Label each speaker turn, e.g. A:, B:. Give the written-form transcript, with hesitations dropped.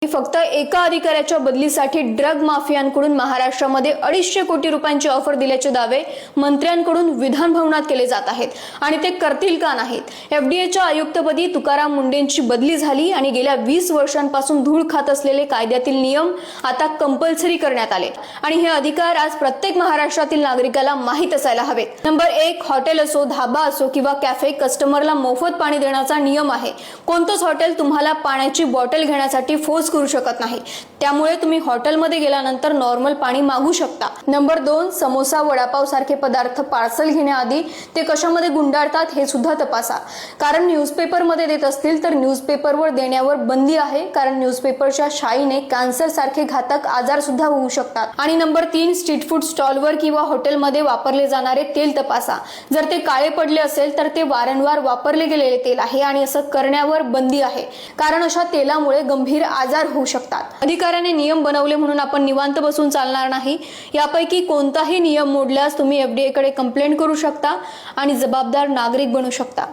A: फक्त एका अधिकाऱ्याच्या बदलीसाठी ड्रग माफियांकडून महाराष्ट्रामध्ये 250 कोटी रुपयांची ऑफर दिल्याचे दावे मंत्र्यांकडून विधान भवनात केले जात आहेत आणि ते करतील का नाहीत। एफडीएच्या आयुक्तपदी तुकाराम मुंडेंची बदली झाली आणि गेल्या 20 वर्षांपासून धूळ खात असलेले कायद्यातील नियम आता कंपल्सरी करण्यात आले आणि हे अधिकार आज प्रत्येक महाराष्ट्रातील नागरिकाला माहित असायला हवेत। नंबर 1, हॉटेल असो, धाबा असो किंवा कॅफे, कस्टमरला मोफत पाणी देण्याचा नियम आहे। कोणतंच हॉटेल तुम्हाला पाण्याची बॉटल घेण्यासाठी फोर्स करू शकत नाही, त्यामुळे तुम्ही हॉटेलमध्ये गेल्यानंतर नॉर्मल पाणी मागू शकता। नंबर 2, समोसा, वडापाव सारखे पदार्थ पार्सल घेण्याआधी ते कशामध्ये गुंडाळतात हे सुद्धा तपासा, कारण न्यूजपेपरमध्ये देत असतील तर न्यूजपेपरवर देण्यावर बंदी आहे, कारण न्यूजपेपरच्या शाईने कॅन्सर सारखे घातक आजार सुद्धा होऊ शकतात। आणि नंबर 3, स्ट्रीट फूड स्टॉलवर किंवा हॉटेलमध्ये वापरले जाणारे तेल तपासा, जर ते काळे पडले असेल तर ते वारंवार वापरले गेलेले तेल आहे आणि असं करण्यावर बंदी आहे, कारण अशा तेलामुळे गंभीर आजार होऊ शकतात। अधिकाऱ्याने नियम बनवले म्हणून आपण निवांत बसून चालणार नाही। यापैकी कोणताही नियम मोडल्यास तुम्ही एफडीए कडे कंप्लेंट करू शकता आणि जबाबदार नागरिक बनू शकता।